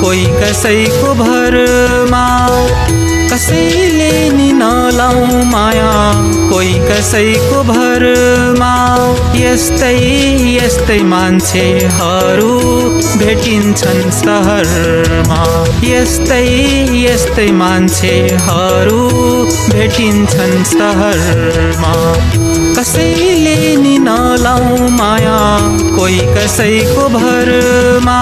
कोही कसैको भरमा कसैले नि नलाऊ माया कोही कसैको भरमा यस्तै यस्तै मान्छेहरू भेटिन्छन् सहरमा यस्तै यस्तै मान्छेहरू भेटिन्छन् सहरमा कसैले नि नलाऊ माया कोही कसैको भरमा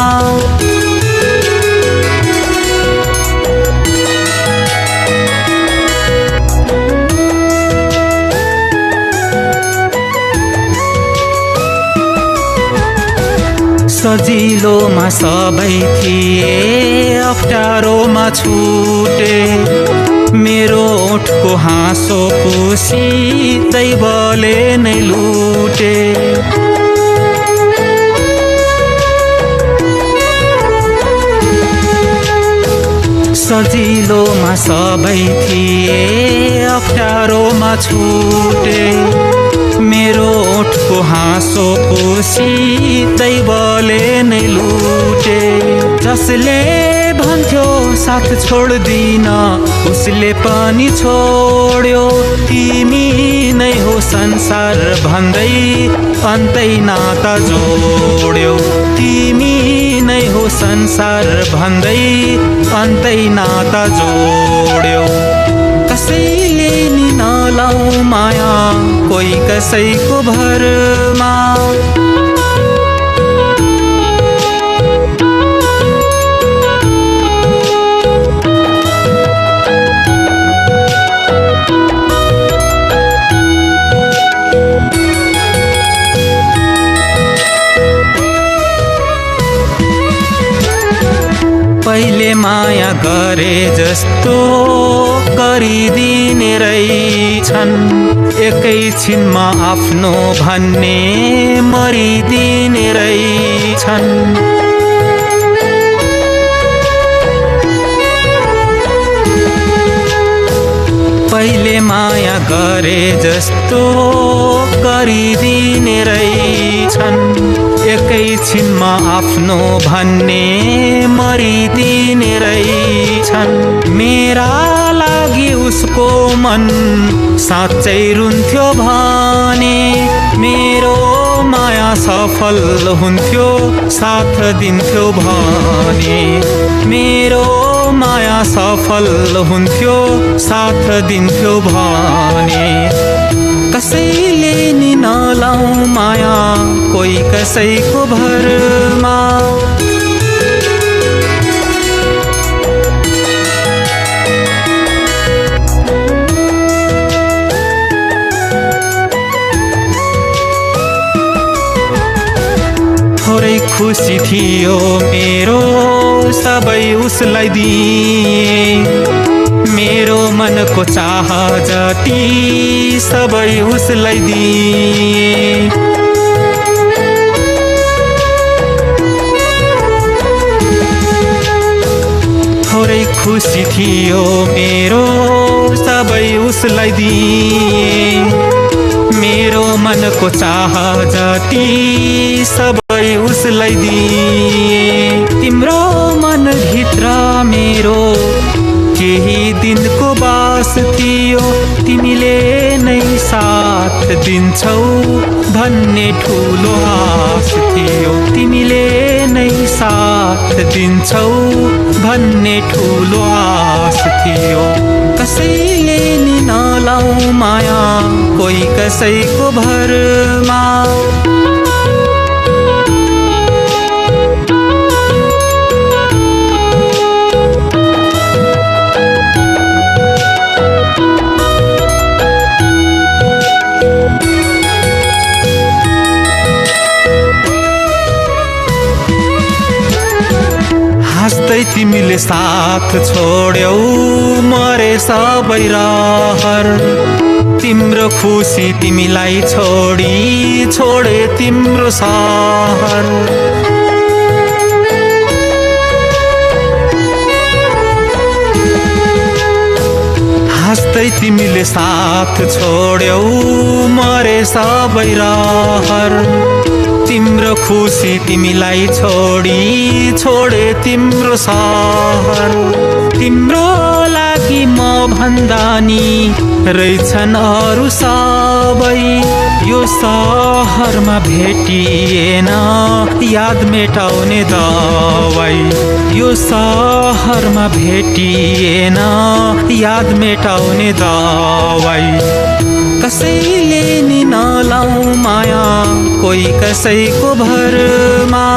सजिलोमा सबै थिए अप्ठ्यारोमा छुटे मेरो ओठको हाँसो खुसी दैवले नै लुटे सजिलोमा सबै थिए अप्ठ्यारोमा छुटे मेरो ओठको हाँसो खुसी दैवले नै लुटे जसले भन्थ्यो साथ छोड्दिन उसले पनि छोड्यो तिमी नै हो संसार भन्दै अन्तै नाता जोड्यो तिमी नै हो संसार भन्दै अन्तै नाता जोड्यो कसैले नि नलाऊ माया कोही कसैको भरमा पहिले माया गरे जस्तो गरिदिने रहेछन् एकैछिनमा आफ्नो भन्ने मरिदिने रहेछन् पहिले माया गरे जस्तो गरिदिने रहेछन् एकैछिनमा आफ्नो भन्ने मरिदिने रहेछन् मेरा लागि उसको मन साँच्चै रुन्थ्यो भने मेरो माया सफल हुन्थ्यो साथ दिन्थ्यो भने मेरो माया सफल हुन्थ्यो साथ दिन्थ्यो भने कसैले नि नलाऊ माया कोही कसैको भरमा थोरै खुसी थियो मेरो सबै उसलाई दिए मेरो मनको चाह जति सबै उसलाई दिए थोरै खुसी थियो मेरो सबै उसलाई दिए मेरो मनको चाह जति सबै उसलाई दिए तिम्रो मन भित्र मेरो केही दिनको बास थियो तिमीले नै साथ दिन्छौ भन्ने ठुलो आस थियो तिमीले नै साथ दिन्छौ भन्ने ठुलो आस थियो कसैले नि नलाऊ माया कोही कसैको भरमा हाँस्दै तिमीले साथ छोड्यौ मरे सबै रहर तिम्रो खुसी तिमीलाई छोडे तिम्रो सहर हाँस्दै तिमीले साथ छोड्यौ मरे सबै रहर तिम्रो खुसी तिमीलाई छोडे तिम्रो सहर। तिम्रो लागि म भन्दा नि रहेछन् अरू सबै। यो सहरमा भेटिएन याद मेटाउने दबाई। यो सहरमा भेटिएन याद मेटाउने दबाई। कसैले नि नलाऊ माया कोही कसैको भरमा।